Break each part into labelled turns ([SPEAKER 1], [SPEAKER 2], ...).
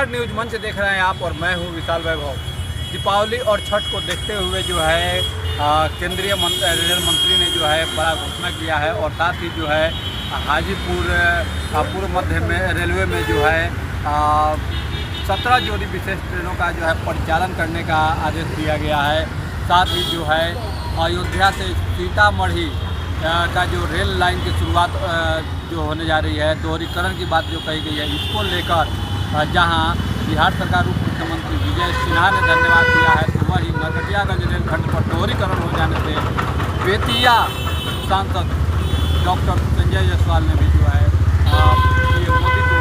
[SPEAKER 1] नमस्कार, न्यूज मंच देख रहे हैं आप और मैं हूं विशाल वैभव। दीपावली और छठ को देखते हुए जो है केंद्रीय रेल मंत्री ने जो है बड़ा घोषणा किया है और साथ ही जो है हाजीपुर पूर्व मध्य में रेलवे में जो है 17 जोड़ी विशेष ट्रेनों का जो है परिचालन करने का आदेश दिया गया है। साथ ही जो है अयोध्या से सीतामढ़ी का जो रेल लाइन की शुरुआत जो होने जा रही है, दोहरीकरण की बात जो कही गई है, इसको लेकर जहां बिहार सरकार उप मुख्यमंत्री विजय सिन्हा ने धन्यवाद दिया है, तो वहीं नरकटियागंज रेलखंड पर दोहरीकरण हो जाने से बेतिया सांसद डॉक्टर संजय जायसवाल ने भी जो है पीएम मोदी को,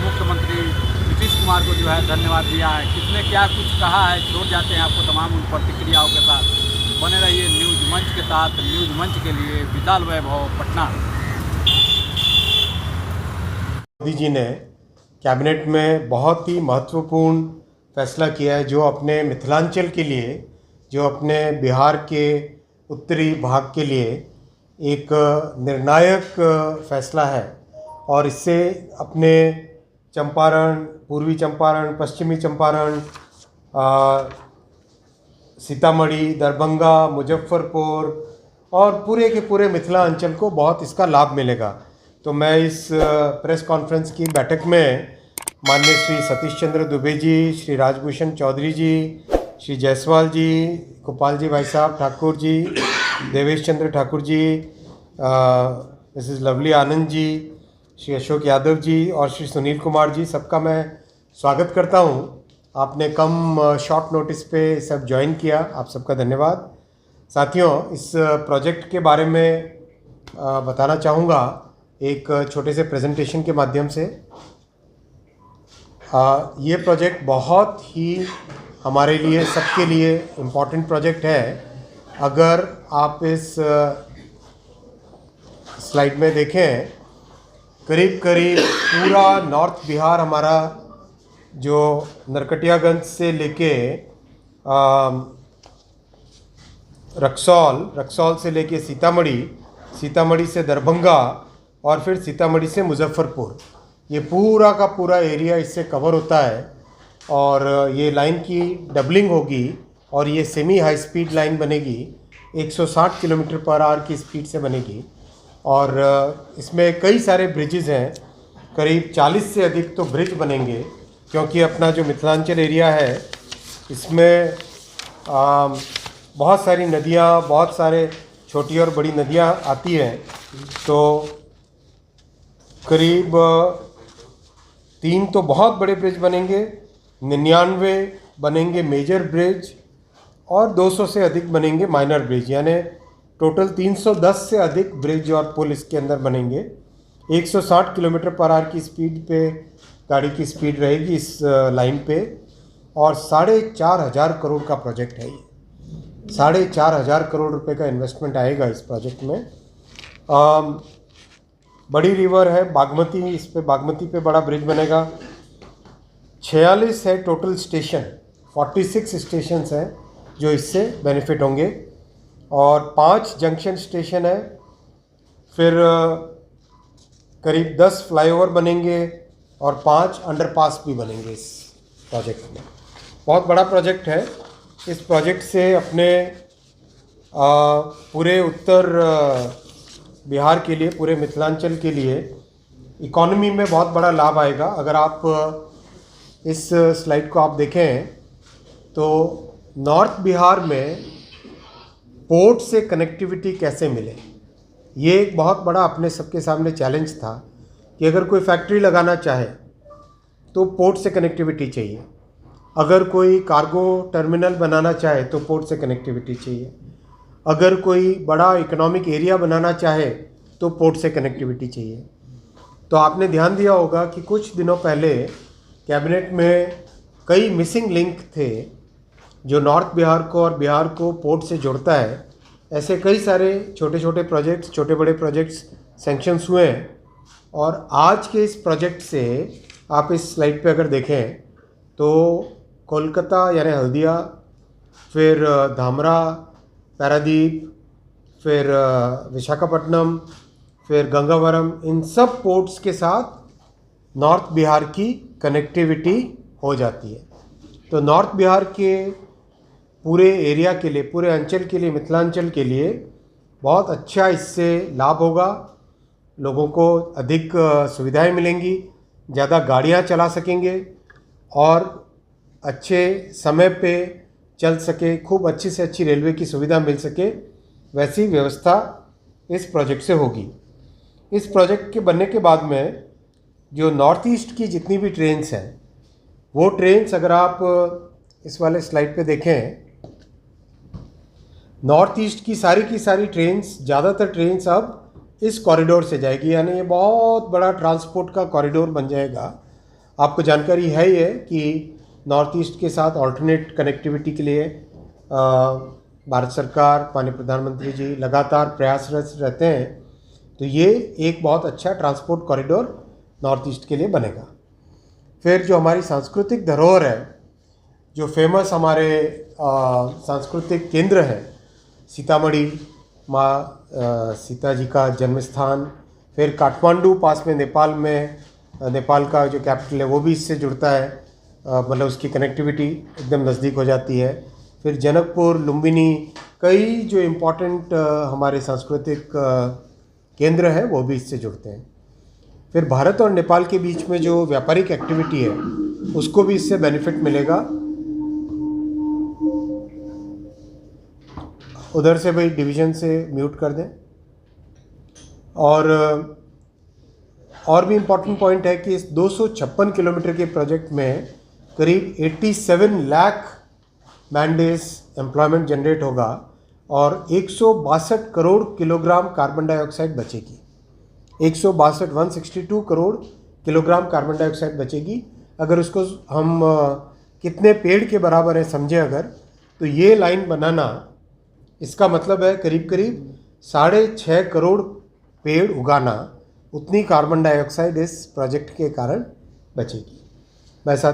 [SPEAKER 1] मुख्यमंत्री नीतीश कुमार को जो है धन्यवाद दिया है। किसने क्या कुछ कहा है छोड़ जाते हैं आपको तमाम उन प्रतिक्रियाओं के साथ। बने रहिए न्यूज मंच के साथ। न्यूज मंच के लिए विशाल वैभव, पटना।
[SPEAKER 2] मोदी जी ने कैबिनेट में बहुत ही महत्वपूर्ण फैसला किया है, जो अपने मिथिलांचल के लिए, जो अपने बिहार के उत्तरी भाग के लिए एक निर्णायक फैसला है। और इससे अपने चंपारण, पूर्वी चंपारण, पश्चिमी चंपारण, सीतामढ़ी, दरभंगा, मुजफ्फरपुर और पूरे के पूरे मिथिलांचल को बहुत इसका लाभ मिलेगा। तो मैं इस प्रेस कॉन्फ्रेंस की बैठक में माननीय श्री सतीश चंद्र दुबे जी, श्री राजभूषण चौधरी जी, श्री जायसवाल जी, गोपाल जी भाई साहब ठाकुर जी, देवेश चंद्र ठाकुर जी, मिसेस लवली आनंद जी, श्री अशोक यादव जी और श्री सुनील कुमार जी, सबका मैं स्वागत करता हूं। आपने कम शॉर्ट नोटिस पे सब ज्वाइन किया, आप सबका धन्यवाद। साथियों, इस प्रोजेक्ट के बारे में बताना चाहूँगा एक छोटे से प्रेजेंटेशन के माध्यम से। ये प्रोजेक्ट बहुत ही हमारे लिए, सबके लिए इम्पॉर्टेंट प्रोजेक्ट है। अगर आप इस स्लाइड में देखें, करीब करीब पूरा नॉर्थ बिहार हमारा, जो नरकटियागंज से लेके रक्सौल से लेके सीतामढ़ी से दरभंगा और फिर सीतामढ़ी से मुजफ्फरपुर, ये पूरा का पूरा एरिया इससे कवर होता है। और ये लाइन की डबलिंग होगी और ये सेमी हाई स्पीड लाइन बनेगी, 160 किलोमीटर पर आवर की स्पीड से बनेगी। और इसमें कई सारे ब्रिजेज़ हैं, करीब 40 से अधिक तो ब्रिज बनेंगे, क्योंकि अपना जो मिथिलांचल एरिया है इसमें बहुत सारी नदियाँ, बहुत सारे छोटी और बड़ी नदियाँ आती हैं। तो करीब 3 तो बहुत बड़े ब्रिज बनेंगे, 99 बनेंगे मेजर ब्रिज और 200 से अधिक बनेंगे माइनर ब्रिज, यानी टोटल 310 से अधिक ब्रिज और पुल इसके अंदर बनेंगे। 160 किलोमीटर पर आवर की स्पीड पे गाड़ी की स्पीड रहेगी इस लाइन पे। और 4,500 करोड़ का प्रोजेक्ट है ये। 4,500 करोड़ रुपए का इन्वेस्टमेंट आएगा इस प्रोजेक्ट में। बड़ी रिवर है बागमती, इस पे बागमती पे बड़ा ब्रिज बनेगा। 46 है टोटल स्टेशन, 46 स्टेशंस हैं जो इससे बेनिफिट होंगे और 5 जंक्शन स्टेशन है। फिर करीब 10 फ्लाईओवर बनेंगे और 5 अंडरपास भी बनेंगे इस प्रोजेक्ट में। बहुत बड़ा प्रोजेक्ट है। इस प्रोजेक्ट से अपने पूरे उत्तर बिहार के लिए, पूरे मिथिलांचल के लिए इकोनॉमी में बहुत बड़ा लाभ आएगा। अगर आप इस स्लाइड को आप देखें तो नॉर्थ बिहार में पोर्ट से कनेक्टिविटी कैसे मिले, ये एक बहुत बड़ा अपने सबके सामने चैलेंज था कि अगर कोई फैक्ट्री लगाना चाहे तो पोर्ट से कनेक्टिविटी चाहिए, अगर कोई कार्गो टर्मिनल बनाना चाहे तो पोर्ट से कनेक्टिविटी चाहिए, अगर कोई बड़ा इकोनॉमिक एरिया बनाना चाहे तो पोर्ट से कनेक्टिविटी चाहिए। तो आपने ध्यान दिया होगा कि कुछ दिनों पहले कैबिनेट में कई मिसिंग लिंक थे जो नॉर्थ बिहार को और बिहार को पोर्ट से जोड़ता है। ऐसे कई सारे छोटे छोटे प्रोजेक्ट्स, छोटे बड़े प्रोजेक्ट्स सैंक्शंस हुए हैं। और आज के इस प्रोजेक्ट से आप इस स्लाइड पे अगर देखें तो कोलकाता यानी हल्दिया, फिर धामरा, पारादीप, फिर विशाखापट्टनम, फिर गंगावरम, इन सब पोर्ट्स के साथ नॉर्थ बिहार की कनेक्टिविटी हो जाती है। तो नॉर्थ बिहार के पूरे एरिया के लिए, पूरे अंचल के लिए, मिथिलांचल के लिए बहुत अच्छा इससे लाभ होगा। लोगों को अधिक सुविधाएं मिलेंगी, ज़्यादा गाड़ियां चला सकेंगे और अच्छे समय पे चल सके, खूब अच्छी से अच्छी रेलवे की सुविधा मिल सके, वैसी व्यवस्था इस प्रोजेक्ट से होगी। इस प्रोजेक्ट के बनने के बाद में जो नॉर्थ ईस्ट की जितनी भी ट्रेन्स हैं, वो ट्रेन्स अगर आप इस वाले स्लाइड पे देखें, नॉर्थ ईस्ट की सारी ट्रेन्स, ज़्यादातर ट्रेन्स अब इस कॉरिडोर से जाएगी, यानी ये बहुत बड़ा ट्रांसपोर्ट का कॉरिडोर बन जाएगा। आपको जानकारी है ही है कि नॉर्थ ईस्ट के साथ ऑल्टरनेट कनेक्टिविटी के लिए भारत सरकार, माननीय प्रधानमंत्री जी लगातार प्रयासरत रहते हैं। तो ये एक बहुत अच्छा ट्रांसपोर्ट कॉरिडोर नॉर्थ ईस्ट के लिए बनेगा। फिर जो हमारी सांस्कृतिक धरोहर है, जो फेमस हमारे सांस्कृतिक केंद्र हैं, सीतामढ़ी, माँ सीता जी का जन्म स्थान, फिर काठमांडू पास में नेपाल में, नेपाल का जो कैपिटल है वो भी इससे जुड़ता है, मतलब उसकी कनेक्टिविटी एकदम नज़दीक हो जाती है। फिर जनकपुर, लुम्बिनी, कई जो इम्पोर्टेंट हमारे सांस्कृतिक केंद्र हैं वो भी इससे जुड़ते हैं। फिर भारत और नेपाल के बीच में जो व्यापारिक एक्टिविटी है उसको भी इससे बेनिफिट मिलेगा। उधर से भाई डिवीज़न से म्यूट कर दें। और भी इम्पोर्टेंट पॉइंट है कि इस 256 किलोमीटर के प्रोजेक्ट में करीब 87 lakh man days employment generate होगा और 162 करोड़ किलोग्राम कार्बन डाइऑक्साइड बचेगी। 162 करोड़ किलोग्राम कार्बन डाइऑक्साइड बचेगी। अगर उसको हम कितने पेड़ के बराबर है समझे अगर, तो ये लाइन बनाना, इसका मतलब है करीब 6.5 करोड़ पेड़ उगाना, उतनी कार्बन डाइऑक्साइड इस प्रोजेक्ट के कारण बचेगी। मैं साथ